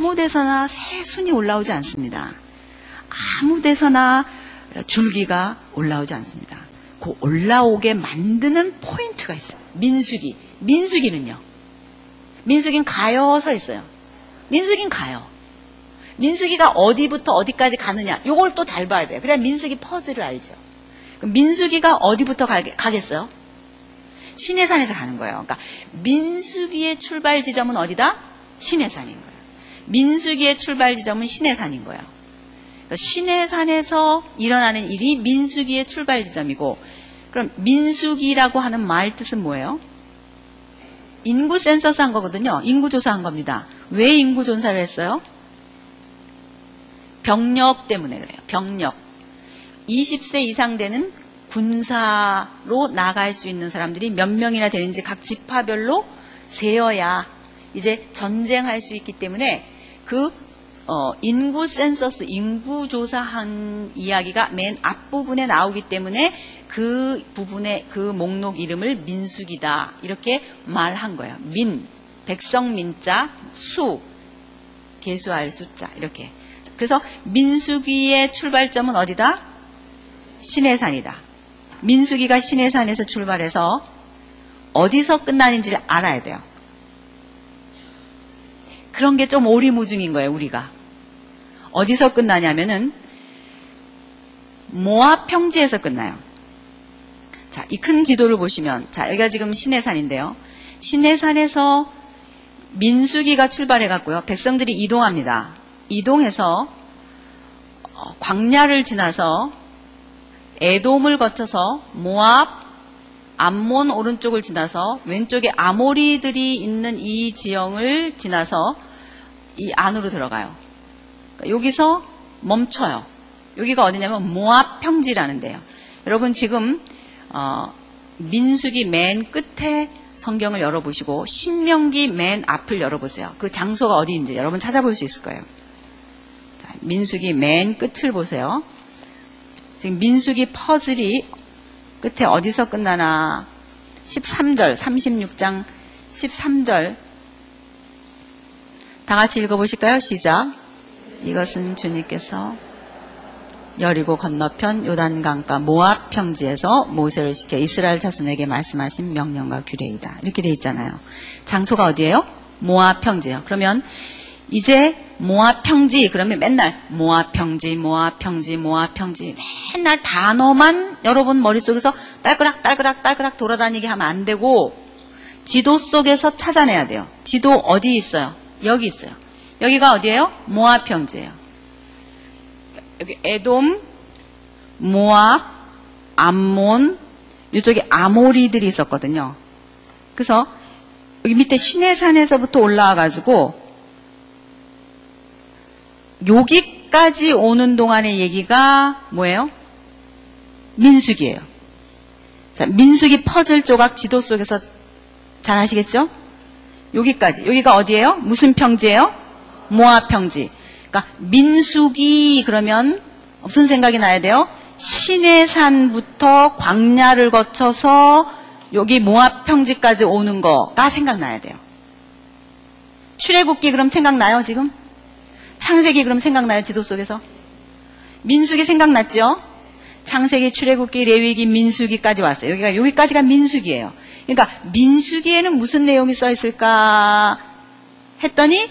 아무 데서나 새순이 올라오지 않습니다. 아무 데서나 줄기가 올라오지 않습니다. 그 올라오게 만드는 포인트가 있어요. 민수기. 민수기는요. 민수기는 가요 서 있어요. 민수기는 가요. 민수기가 어디부터 어디까지 가느냐. 요걸 또 잘 봐야 돼요. 그래야 민수기 퍼즐을 알죠. 그럼 민수기가 어디부터 가겠어요? 신해산에서 가는 거예요. 그러니까 민수기의 출발 지점은 어디다? 신해산인 거예요. 민수기의 출발 지점은 신해산인 거예요. 신해산에서 일어나는 일이 민수기의 출발 지점이고, 그럼 민수기라고 하는 말 뜻은 뭐예요? 인구 센서스 한 거거든요. 인구 조사한 겁니다. 왜 인구 조사를 했어요? 병력 때문에 그래요. 병력. 20세 이상 되는 군사로 나갈 수 있는 사람들이 몇 명이나 되는지 각 지파별로 세어야 이제 전쟁할 수 있기 때문에 그 인구 센서스, 인구 조사한 이야기가 맨 앞부분에 나오기 때문에 그 부분의 그 목록 이름을 민수기다 이렇게 말한 거예요. 민, 백성 민자, 수, 계수할 숫자 이렇게. 그래서 민수기의 출발점은 어디다? 신해산이다. 민수기가 신해산에서 출발해서 어디서 끝나는지를 알아야 돼요. 그런 게 좀 오리무중인 거예요, 우리가. 어디서 끝나냐면은 모압 평지에서 끝나요. 자, 이 큰 지도를 보시면, 자, 여기가 지금 신해산인데요. 신해산에서 민수기가 출발해 갔고요. 백성들이 이동합니다. 이동해서 광야를 지나서 에돔을 거쳐서 모압, 암몬 오른쪽을 지나서 왼쪽에 아모리들이 있는 이 지형을 지나서 이 안으로 들어가요. 그러니까 여기서 멈춰요. 여기가 어디냐면 모압 평지라는 데요. 여러분 지금 민수기 맨 끝에 성경을 열어보시고 신명기 맨 앞을 열어보세요. 그 장소가 어디인지 여러분 찾아볼 수 있을 거예요. 자, 민수기 맨 끝을 보세요. 지금 민수기 퍼즐이 끝에 어디서 끝나나 13절 36장 13절 다 같이 읽어보실까요? 시작. 이것은 주님께서 여리고 건너편 요단강가 모압 평지에서 모세를 시켜 이스라엘 자손에게 말씀하신 명령과 규례이다. 이렇게 돼 있잖아요. 장소가 어디예요? 모압 평지예요. 그러면 이제 모압 평지 그러면 맨날 모압 평지 모압 평지 모압 평지 맨날 단어만 여러분 머릿속에서 딸그락 돌아다니게 하면 안 되고 지도 속에서 찾아내야 돼요. 지도 어디 있어요? 여기 있어요. 여기가 어디예요? 모압 평지예요. 여기 에돔, 모압, 암몬 이쪽에 아모리들이 있었거든요. 그래서 여기 밑에 시내산에서부터 올라와 가지고 여기까지 오는 동안의 얘기가 뭐예요? 민수기예요. 자, 민수기 퍼즐 조각 지도 속에서 잘 아시겠죠? 여기까지. 여기가 어디예요? 무슨 평지예요? 모압 평지. 그러니까 민수기 그러면 무슨 생각이 나야 돼요? 시내산부터 광야를 거쳐서 여기 모압 평지까지 오는 거가 생각나야 돼요. 출애굽기 그럼 생각나요 지금? 창세기 그럼 생각나요 지도 속에서? 민수기 생각났죠? 창세기, 출애굽기, 레위기, 민수기까지 왔어요. 여기까지가 민수기예요. 그러니까 민수기에는 무슨 내용이 써 있을까 했더니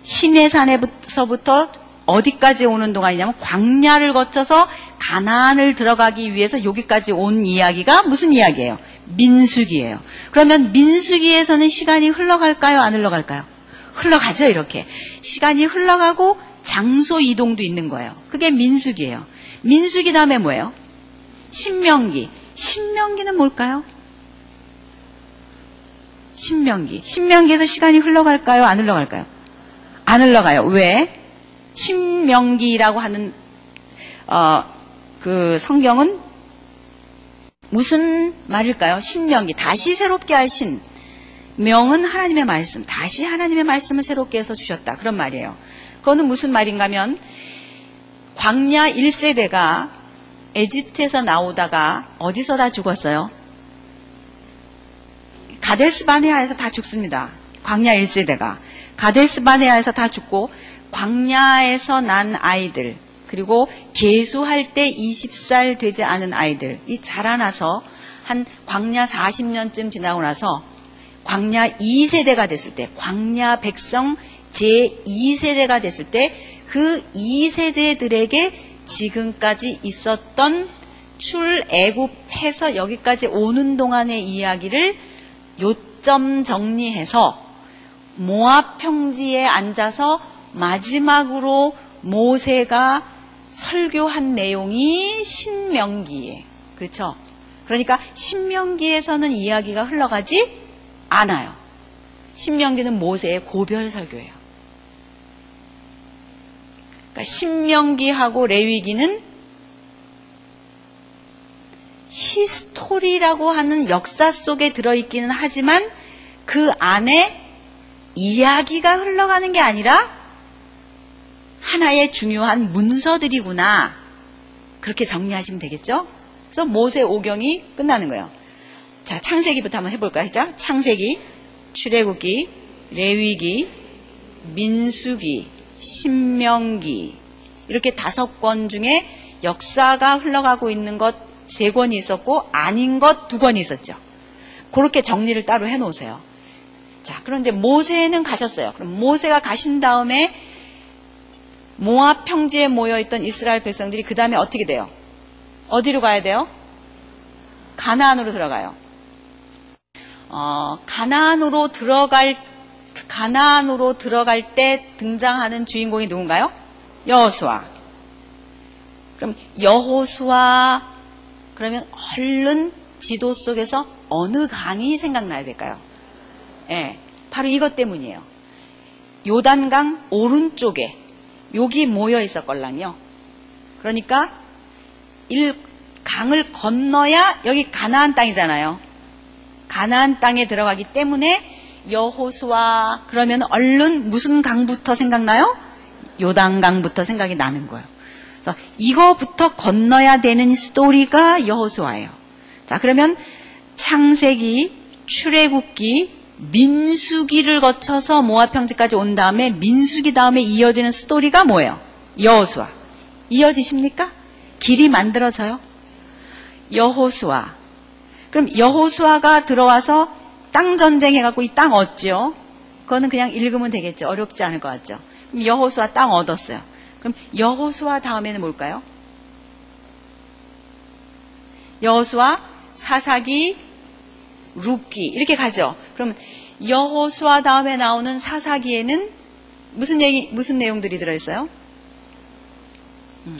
시내산에서부터 어디까지 오는 동안이냐면 광야를 거쳐서 가나안을 들어가기 위해서 여기까지 온 이야기가 무슨 이야기예요? 민수기예요. 그러면 민수기에서는 시간이 흘러갈까요? 안 흘러갈까요? 흘러가죠. 이렇게 시간이 흘러가고 장소 이동도 있는 거예요. 그게 민수기예요. 민수기 다음에 뭐예요? 신명기. 신명기는 뭘까요? 신명기에서 시간이 흘러갈까요? 안 흘러갈까요? 안 흘러가요. 왜? 신명기라고 하는 그 성경은 무슨 말일까요? 신명기. 다시 새롭게 할 신. 명은 하나님의 말씀. 다시 하나님의 말씀을 새롭게 해서 주셨다. 그런 말이에요. 그거는 무슨 말인가 하면 광야 1세대가 에집트에서 나오다가 어디서 다 죽었어요? 가데스 바네아에서 다 죽습니다. 광야 1세대가. 가데스 바네아에서 다 죽고 광야에서 난 아이들, 그리고 계수할 때 20살 되지 않은 아이들, 이 자라나서 한 광야 40년쯤 지나고 나서 광야 2세대가 됐을 때, 광야 백성 제2세대가 됐을 때 그 2세대들에게 지금까지 있었던 출애굽해서 여기까지 오는 동안의 이야기를 요점 정리해서 모압 평지에 앉아서 마지막으로 모세가 설교한 내용이 신명기에, 그렇죠? 그러니까 신명기에서는 이야기가 흘러가지 않아요. 신명기는 모세의 고별 설교예요. 그러니까 신명기하고 레위기는 히스토리라고 하는 역사 속에 들어있기는 하지만 그 안에 이야기가 흘러가는 게 아니라 하나의 중요한 문서들이구나. 그렇게 정리하시면 되겠죠? 그래서 모세 오경이 끝나는 거예요. 자, 창세기부터 한번 해볼까요? 시작. 창세기, 출애굽기, 레위기, 민수기, 신명기, 이렇게 5권 중에 역사가 흘러가고 있는 것 3권이 있었고 아닌 것 2권이 있었죠. 그렇게 정리를 따로 해놓으세요. 자, 그럼 이제 모세는 가셨어요. 그럼 모세가 가신 다음에 모압 평지에 모여있던 이스라엘 백성들이 그 다음에 어떻게 돼요? 어디로 가야 돼요? 가나안으로 들어가요. 가나안으로 들어갈 때 등장하는 주인공이 누군가요? 여호수아. 그럼 여호수아, 그러면 얼른 지도 속에서 어느 강이 생각나야 될까요? 예, 바로 이것 때문이에요. 요단강 오른쪽에 여기 모여 있었걸랑요. 그러니까 강을 건너야 여기 가나안 땅이잖아요. 가나안 땅에 들어가기 때문에 여호수아 그러면 얼른 무슨 강부터 생각나요? 요단강부터 생각이 나는 거예요. 그래서 이거부터 건너야 되는 스토리가 여호수아예요. 자, 그러면 창세기, 출애굽기, 민수기를 거쳐서 모압 평지까지 온 다음에 민수기 다음에 이어지는 스토리가 뭐예요? 여호수아. 이어지십니까? 길이 만들어져요. 여호수아. 그럼 여호수아가 들어와서 땅 전쟁 해갖고 이 땅 얻죠. 그거는 그냥 읽으면 되겠죠. 어렵지 않을 것 같죠. 그럼 여호수아 땅 얻었어요. 그럼 여호수아 다음에는 뭘까요? 여호수아, 사사기, 룻기 이렇게 가죠. 그럼 여호수아 다음에 나오는 사사기에는 무슨 내용들이 들어있어요?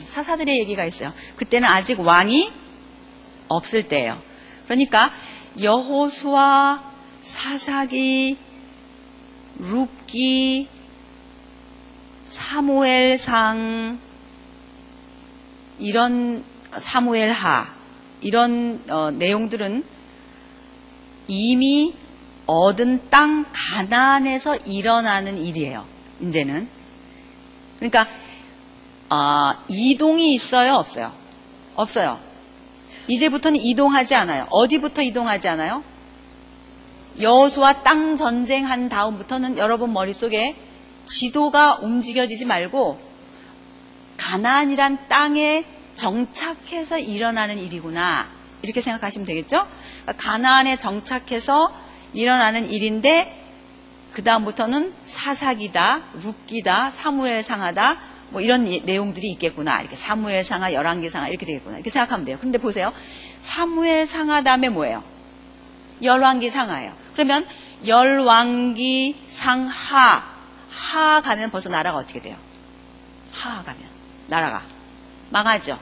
사사들의 얘기가 있어요. 그때는 아직 왕이 없을 때예요. 그러니까 여호수아, 사사기, 룻기, 사무엘상, 이런 사무엘하 이런 내용들은 이미 얻은 땅 가나안에서 일어나는 일이에요. 이제는. 그러니까 이동이 있어요, 없어요? 없어요. 이제부터는 이동하지 않아요. 어디부터 이동하지 않아요? 여호수아 땅 전쟁한 다음부터는 여러분 머릿속에 지도가 움직여지지 말고 가나안이란 땅에 정착해서 일어나는 일이구나 이렇게 생각하시면 되겠죠? 그러니까 가나안에 정착해서 일어나는 일인데 그 다음부터는 사사기다, 룻기다, 사무엘상하다 뭐 이런 내용들이 있겠구나. 이렇게 사무엘상하, 열왕기상하 이렇게 되겠구나. 이렇게 생각하면 돼요. 근데 보세요. 사무엘상하 다음에 뭐예요? 열왕기상하예요. 그러면 열왕기상하 하 가면 벌써 나라가 어떻게 돼요? 하 가면 나라가 망하죠.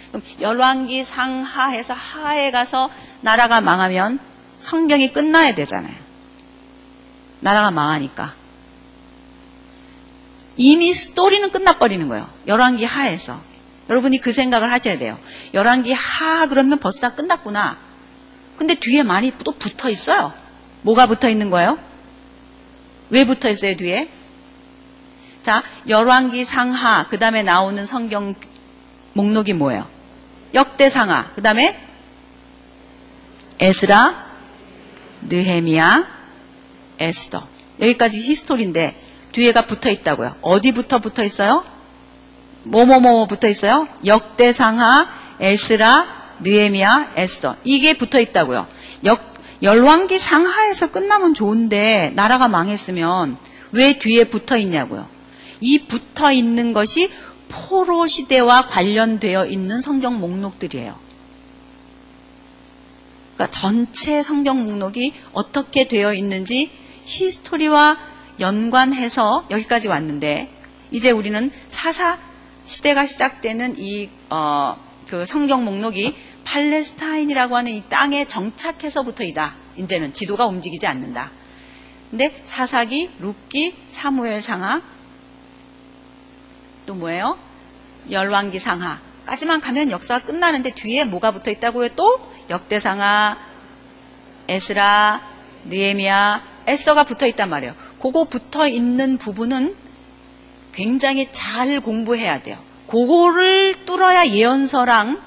그럼 열왕기상하에서 하에 가서 나라가 망하면 성경이 끝나야 되잖아요. 나라가 망하니까. 이미 스토리는 끝나버리는 거예요. 열왕기 하에서. 여러분이 그 생각을 하셔야 돼요. 열왕기 하 그러면 벌써 다 끝났구나. 근데 뒤에 많이 또 붙어 있어요. 뭐가 붙어 있는 거예요? 왜 붙어 있어요, 뒤에? 자, 열왕기 상하, 그 다음에 나오는 성경 목록이 뭐예요? 역대상하, 그 다음에 에스라, 느헤미야, 에스더. 여기까지 히스토리인데 뒤에가 붙어 있다고요. 어디부터 붙어 있어요? 뭐뭐뭐 붙어 있어요? 역대상하, 에스라, 느헤미야, 에스더. 이게 붙어 있다고요. 열왕기 상하에서 끝나면 좋은데 나라가 망했으면 왜 뒤에 붙어 있냐고요. 이 붙어 있는 것이 포로 시대와 관련되어 있는 성경 목록들이에요. 그러니까 전체 성경 목록이 어떻게 되어 있는지 히스토리와 연관해서 여기까지 왔는데, 이제 우리는 사사 시대가 시작되는 그 성경 목록이 팔레스타인이라고 하는 이 땅에 정착해서부터이다. 이제는 지도가 움직이지 않는다. 근데 사사기, 룻기, 사무엘 상하, 또 뭐예요? 열왕기 상하까지만 가면 역사가 끝나는데 뒤에 뭐가 붙어 있다고요? 또 역대상하, 에스라, 느헤미야, 에스더가 붙어 있단 말이에요. 그거 붙어 있는 부분은 굉장히 잘 공부해야 돼요. 그거를 뚫어야 예언서랑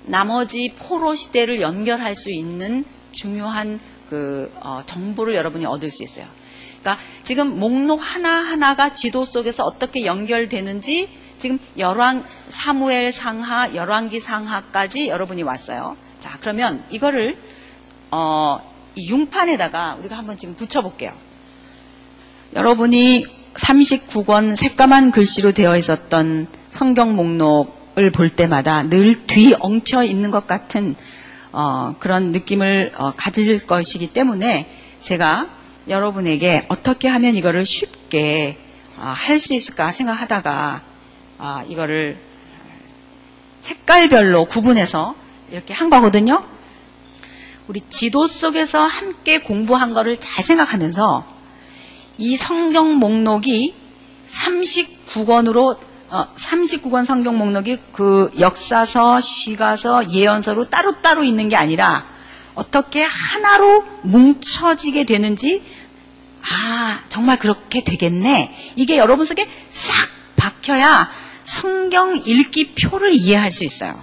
나머지 포로 시대를 연결할 수 있는 중요한 정보를 여러분이 얻을 수 있어요. 그러니까 지금 목록 하나하나가 지도 속에서 어떻게 연결되는지 지금 사무엘 상하, 열왕기 상하까지 여러분이 왔어요. 자, 그러면 이거를 이 융판에다가 우리가 한번 지금 붙여볼게요. 여러분이 39권 새까만 글씨로 되어 있었던 성경 목록을 볼 때마다 늘 뒤엉켜 있는 것 같은 그런 느낌을 가질 것이기 때문에 제가 여러분에게 어떻게 하면 이거를 쉽게 할 수 있을까 생각하다가 이거를 색깔별로 구분해서 이렇게 한 거거든요. 우리 지도 속에서 함께 공부한 거를 잘 생각하면서 이 성경 목록이 39권 성경 목록이 그 역사서, 시가서, 예언서로 따로따로 있는 게 아니라 어떻게 하나로 뭉쳐지게 되는지, 정말 그렇게 되겠네. 이게 여러분 속에 싹 박혀야 성경 읽기표를 이해할 수 있어요.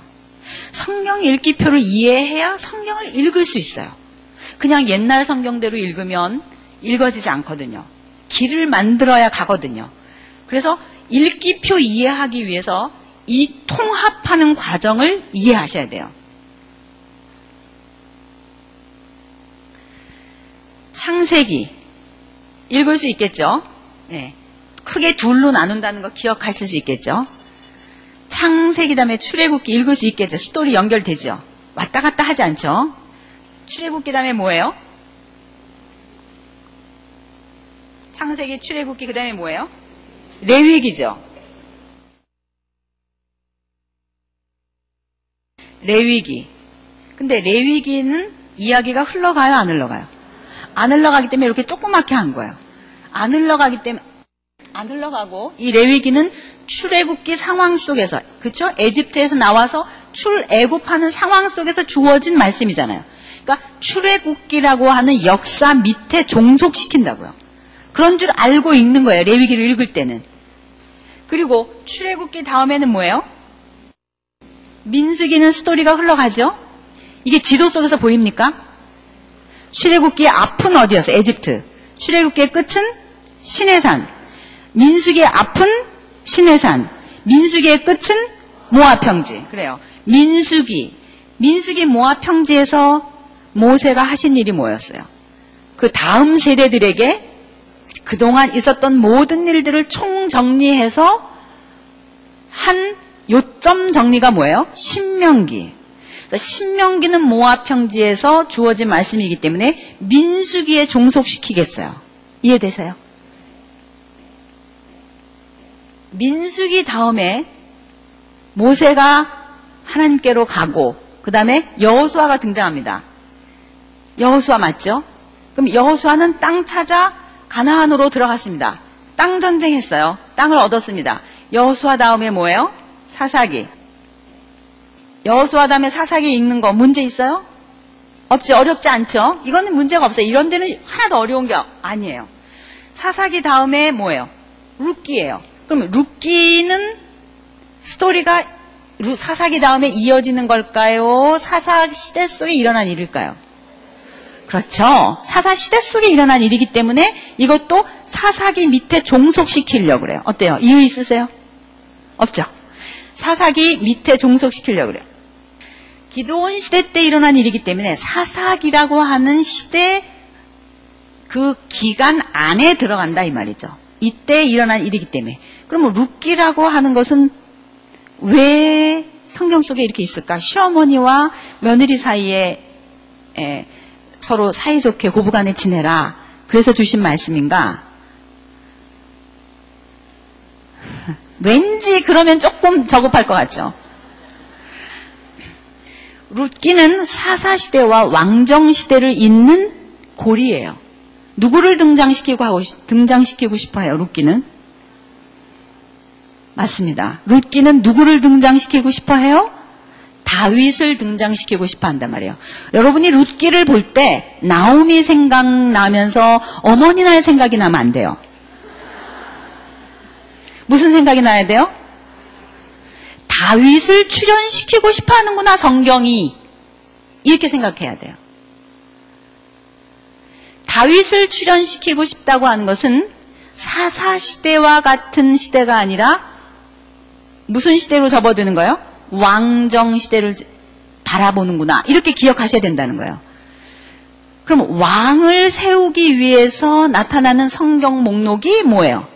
성경 읽기표를 이해해야 성경을 읽을 수 있어요. 그냥 옛날 성경대로 읽으면 읽어지지 않거든요. 길을 만들어야 가거든요. 그래서 읽기표 이해하기 위해서 이 통합하는 과정을 이해하셔야 돼요. 창세기 읽을 수 있겠죠? 네. 크게 둘로 나눈다는 거 기억하실 수 있겠죠? 창세기 다음에 출애굽기 읽을 수 있겠죠? 스토리 연결되죠? 왔다 갔다 하지 않죠? 출애굽기 다음에 뭐예요? 창세기, 출애굽기, 그 다음에 뭐예요? 레위기죠. 레위기. 근데 레위기는 이야기가 흘러가요, 안 흘러가요? 안 흘러가기 때문에 이렇게 조그맣게 한 거예요. 안 흘러가기 때문에 안 흘러가고, 이 레위기는 출애굽기 상황 속에서, 그렇죠? 에집트에서 나와서 출애굽하는 상황 속에서 주어진 말씀이잖아요. 그러니까 출애굽기라고 하는 역사 밑에 종속시킨다고요. 그런 줄 알고 읽는 거예요. 레위기를 읽을 때는. 그리고 출애굽기 다음에는 뭐예요? 민수기는 스토리가 흘러가죠. 이게 지도 속에서 보입니까? 출애굽기의 앞은 어디였어요? 에집트. 출애굽기의 끝은 시내산. 민수기의 앞은 시내산. 민수기의 끝은 모압 평지. 그래요. 민수기 모압 평지에서 모세가 하신 일이 뭐였어요? 그 다음 세대들에게 그동안 있었던 모든 일들을 총정리해서 한 요점 정리가 뭐예요? 신명기. 그래서 신명기는 모압 평지에서 주어진 말씀이기 때문에 민수기에 종속시키겠어요. 이해되세요? 민수기 다음에 모세가 하나님께로 가고 그 다음에 여호수아가 등장합니다. 여호수아 맞죠? 그럼 여호수아는 땅 찾아 가나안으로 들어갔습니다. 땅 전쟁했어요. 땅을 얻었습니다. 여호수아 다음에 뭐예요? 사사기. 여호수아 다음에 사사기 읽는 거 문제 있어요? 없지. 어렵지 않죠? 이거는 문제가 없어요. 이런 데는 하나도 어려운 게 아니에요. 사사기 다음에 뭐예요? 룻기예요. 그럼 룻기는 스토리가 사사기 다음에 이어지는 걸까요? 사사 시대 속에 일어난 일일까요? 그렇죠. 사사시대 속에 일어난 일이기 때문에 이것도 사사기 밑에 종속시키려고 그래요. 어때요? 이유 있으세요? 없죠. 사사기 밑에 종속시키려고 그래요. 기드온 시대 때 일어난 일이기 때문에 사사기라고 하는 시대 그 기간 안에 들어간다 이 말이죠. 이때 일어난 일이기 때문에. 그러면 룻기라고 하는 것은 왜 성경 속에 이렇게 있을까? 시어머니와 며느리 사이에 서로 사이좋게 고부간에 지내라. 그래서 주신 말씀인가? 왠지 그러면 조금 저급할 것 같죠? 룻기는 사사시대와 왕정시대를 잇는 고리예요. 누구를 등장시키고 싶어 해요, 룻기는? 맞습니다. 룻기는 누구를 등장시키고 싶어 해요? 다윗을 등장시키고 싶어 한단 말이에요. 여러분이 룻기를 볼 때 나오미 생각나면서 어머니 날 생각이 나면 안 돼요. 무슨 생각이 나야 돼요? 다윗을 출연시키고 싶어 하는구나, 성경이. 이렇게 생각해야 돼요. 다윗을 출연시키고 싶다고 하는 것은 사사시대와 같은 시대가 아니라 무슨 시대로 접어드는 거예요? 왕정시대를 바라보는구나. 이렇게 기억하셔야 된다는 거예요. 그럼 왕을 세우기 위해서 나타나는 성경 목록이 뭐예요?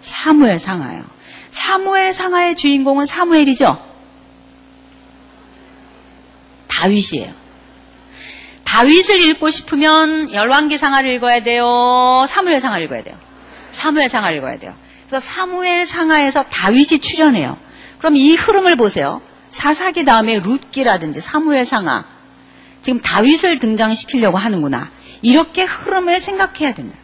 사무엘 상하예요. 사무엘 상하의 주인공은 사무엘이죠? 다윗이에요. 다윗을 읽고 싶으면 열왕기 상하를 읽어야 돼요? 사무엘 상하를 읽어야 돼요? 사무엘 상하를 읽어야 돼요. 그래서 사무엘 상하에서 다윗이 출연해요. 그럼 이 흐름을 보세요. 사사기 다음에 룻기라든지 사무엘 상하. 지금 다윗을 등장시키려고 하는구나. 이렇게 흐름을 생각해야 된다.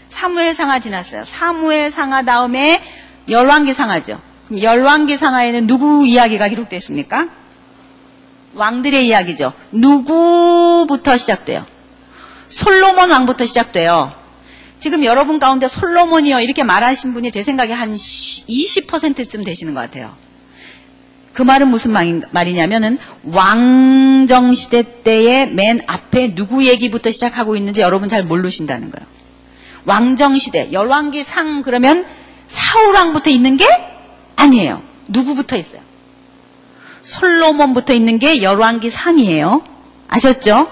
사무엘 상하 지났어요. 사무엘 상하 다음에 열왕기 상하죠. 그럼 열왕기 상하에는 누구 이야기가 기록되어 있습니까? 왕들의 이야기죠. 누구부터 시작돼요? 솔로몬 왕부터 시작돼요. 지금 여러분 가운데 솔로몬이요 이렇게 말하신 분이 제 생각에 한 20%쯤 되시는 것 같아요. 그 말은 무슨 말이냐면은 왕정시대 때의 맨 앞에 누구 얘기부터 시작하고 있는지 여러분 잘 모르신다는 거예요. 왕정시대, 열왕기 상 그러면 사울왕부터 있는 게 아니에요. 누구부터 있어요? 솔로몬부터 있는 게 열왕기 상이에요. 아셨죠?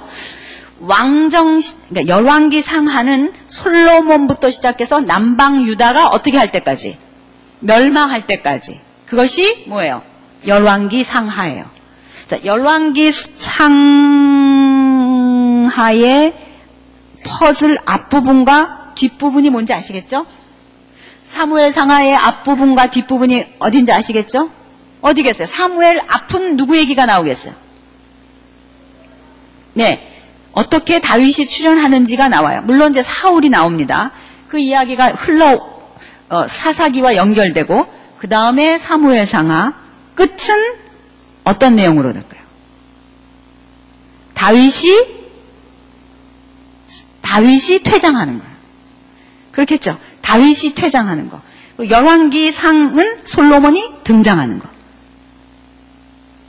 그러니까 열왕기 상하는 솔로몬부터 시작해서 남방 유다가 어떻게 할 때까지? 멸망할 때까지. 그것이 뭐예요? 열왕기 상하예요. 자, 열왕기 상하의 퍼즐 앞부분과 뒷부분이 뭔지 아시겠죠? 사무엘 상하의 앞부분과 뒷부분이 어딘지 아시겠죠? 어디겠어요? 사무엘 앞은 누구 얘기가 나오겠어요? 네. 어떻게 다윗이 출연하는지가 나와요. 물론 이제 사울이 나옵니다. 그 이야기가 사사기와 연결되고 그 다음에 사무엘 상하 끝은 어떤 내용으로 될까요? 다윗이 퇴장하는 거예요. 그렇겠죠? 다윗이 퇴장하는 거. 열왕기 상은 솔로몬이 등장하는 거.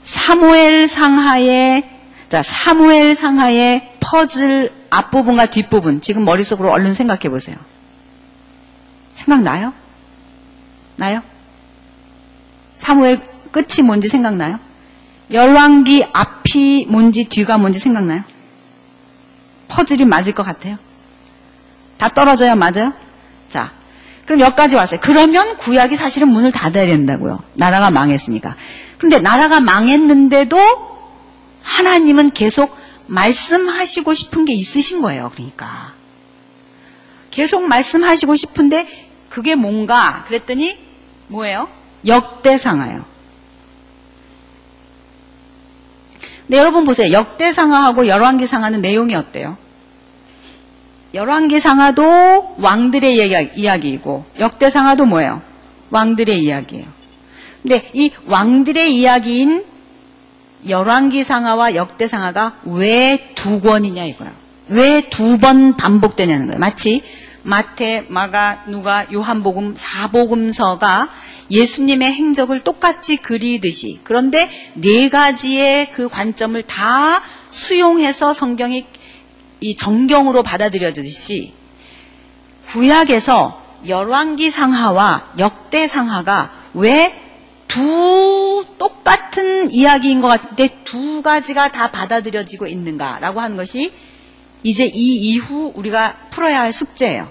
사무엘 상하의 퍼즐 앞부분과 뒷부분 지금 머릿속으로 얼른 생각해 보세요. 생각나요? 나요? 사무엘 끝이 뭔지 생각나요? 열왕기 앞이 뭔지 뒤가 뭔지 생각나요? 퍼즐이 맞을 것 같아요? 다 떨어져야 맞아요? 자, 그럼 여기까지 왔어요. 그러면 구약이 사실은 문을 닫아야 된다고요. 나라가 망했으니까. 그런데 나라가 망했는데도 하나님은 계속 말씀하시고 싶은 게 있으신 거예요. 그러니까 계속 말씀하시고 싶은데 그게 뭔가 그랬더니 뭐예요? 역대상하예요. 근데 여러분 보세요. 역대상하하고 열왕기상하는 내용이 어때요? 열왕기상하도 왕들의 이야기이고 역대상하도 뭐예요? 왕들의 이야기예요. 근데 이 왕들의 이야기인 열왕기상하와 역대상하가 왜 두 권이냐 이거야. 왜 두 번 반복되냐는 거예요. 마치 마태, 마가, 누가, 요한복음, 사복음서가 예수님의 행적을 똑같이 그리듯이 그런데 네 가지의 그 관점을 다 수용해서 성경이 이 정경으로 받아들여지듯이 구약에서 열왕기상하와 역대상하가 왜 두 똑같은 이야기인 것 같은데 두 가지가 다 받아들여지고 있는가라고 하는 것이 이제 이 이후 우리가 풀어야 할 숙제예요.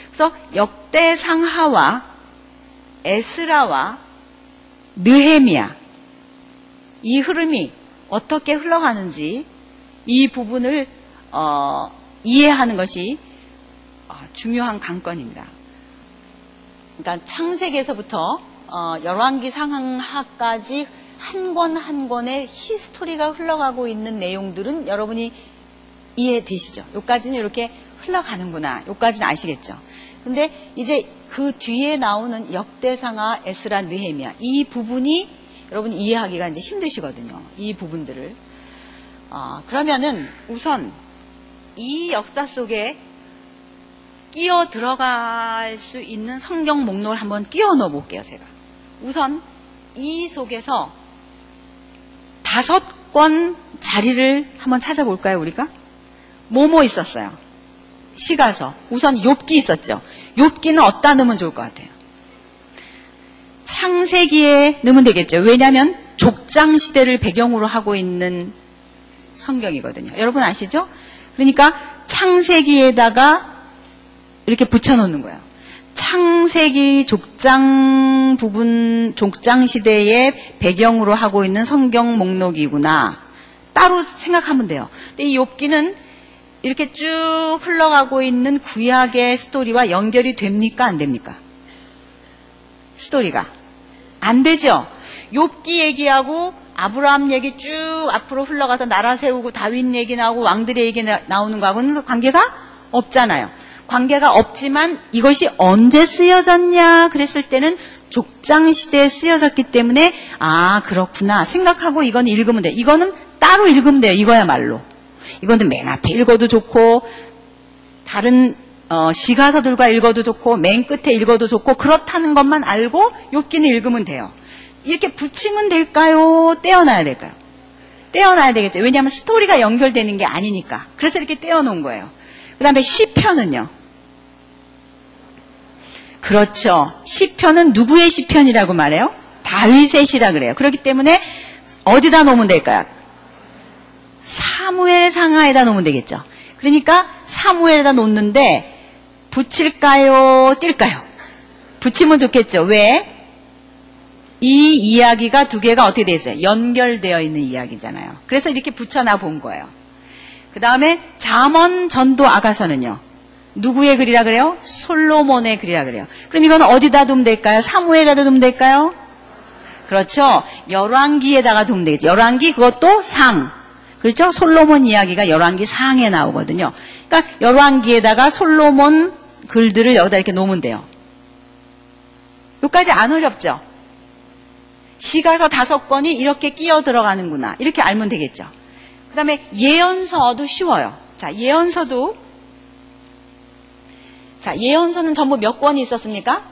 그래서 역대상하와 에스라와 느헤미야 이 흐름이 어떻게 흘러가는지 이 부분을 이해하는 것이 중요한 관건입니다. 그러니까 창세기에서부터 열왕기상하까지 한 권 한 권의 히스토리가 흘러가고 있는 내용들은 여러분이 이해되시죠? 여기까지는 이렇게 흘러가는구나. 여기까지는 아시겠죠? 근데 이제 그 뒤에 나오는 역대상하, 에스라, 느헤미야 이 부분이 여러분 이해하기가 이제 힘드시거든요. 이 부분들을. 그러면은 우선 이 역사 속에 끼어 들어갈 수 있는 성경 목록을 한번 끼워 넣어 볼게요, 제가. 우선 이 속에서 5권 자리를 한번 찾아볼까요, 우리가? 뭐뭐 있었어요? 시가서. 우선 욥기 있었죠. 욥기는 어디다 넣으면 좋을 것 같아요? 창세기에 넣으면 되겠죠. 왜냐하면 족장 시대를 배경으로 하고 있는 성경이거든요. 여러분 아시죠? 그러니까 창세기에다가 이렇게 붙여놓는 거예요. 창세기 족장 부분, 족장 시대의 배경으로 하고 있는 성경 목록이구나. 따로 생각하면 돼요. 근데 이 욥기는 이렇게 쭉 흘러가고 있는 구약의 스토리와 연결이 됩니까? 안 됩니까? 스토리가. 안 되죠? 욥기 얘기하고 아브라함 얘기 쭉 앞으로 흘러가서 나라 세우고 다윗 얘기 나오고 왕들의 얘기 나오는 거하고는 관계가 없잖아요. 관계가 없지만 이것이 언제 쓰여졌냐 그랬을 때는 족장 시대에 쓰여졌기 때문에 아 그렇구나 생각하고 이건 읽으면 돼. 이거는 따로 읽으면 돼요. 이거야말로. 이거는 맨 앞에 읽어도 좋고 다른 시가서들과 읽어도 좋고 맨 끝에 읽어도 좋고 그렇다는 것만 알고 욥기는 읽으면 돼요. 이렇게 붙이면 될까요? 떼어놔야 될까요? 떼어놔야 되겠죠. 왜냐하면 스토리가 연결되는 게 아니니까. 그래서 이렇게 떼어놓은 거예요. 그 다음에 시편은요. 그렇죠. 시편은 누구의 시편이라고 말해요? 다윗의 시라 그래요. 그렇기 때문에 어디다 놓으면 될까요? 사무엘 상하에다 놓으면 되겠죠. 그러니까 사무엘에다 놓는데 붙일까요? 뛸까요? 붙이면 좋겠죠. 왜? 이 이야기가 두 개가 어떻게 되어 있어요? 연결되어 있는 이야기잖아요. 그래서 이렇게 붙여놔 본 거예요. 그 다음에 잠언, 전도, 아가서는요. 누구의 글이라 그래요? 솔로몬의 글이라 그래요. 그럼 이건 어디다 두면 될까요? 사무엘에다 두면 될까요? 그렇죠. 열왕기에다가 두면 되겠죠. 열왕기 그것도 상. 그렇죠? 솔로몬 이야기가 열왕기 상에 나오거든요. 그러니까 열왕기에다가 솔로몬 글들을 여기다 이렇게 놓으면 돼요. 여기까지 안 어렵죠? 시가서 5권이 이렇게 끼어 들어가는구나. 이렇게 알면 되겠죠. 그 다음에 예언서도 쉬워요. 자, 예언서는 전부 몇 권이 있었습니까?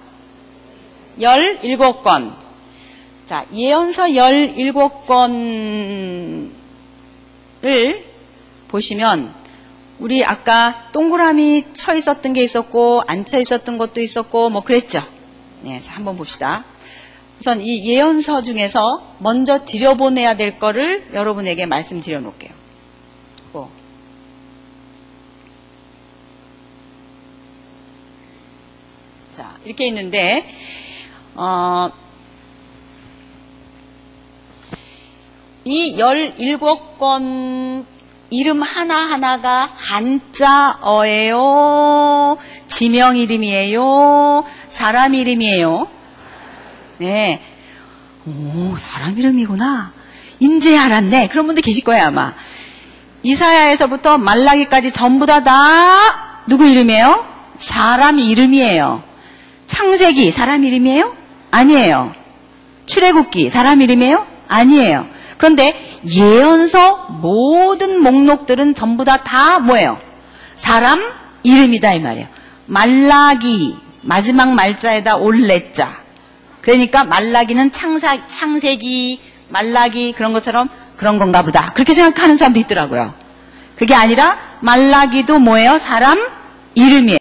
17권. 자, 예언서 17권을 보시면 우리 아까 동그라미 쳐 있었던 게 있었고 안 쳐 있었던 것도 있었고 뭐 그랬죠. 네, 자, 한번 봅시다. 우선 이 예언서 중에서 먼저 들여보내야 될 거를 여러분에게 말씀드려 놓을게요. 자, 이렇게 있는데 이 17권 이름 하나하나가 한자어예요? 지명 이름이에요? 사람 이름이에요? 네. 오, 사람 이름이구나. 인제 알았네. 그런 분들 계실 거예요, 아마. 이사야에서부터 말라기까지 전부 다 누구 이름이에요? 사람 이름이에요. 창세기 사람 이름이에요? 아니에요. 출애굽기 사람 이름이에요? 아니에요. 그런데 예언서 모든 목록들은 전부 다 뭐예요? 사람 이름이다 이 말이에요. 말라기 마지막 말자에다 올레자. 그러니까 말라기는 창세기 말라기 그런 것처럼 그런 건가 보다. 그렇게 생각하는 사람도 있더라고요. 그게 아니라 말라기도 뭐예요? 사람 이름이에요.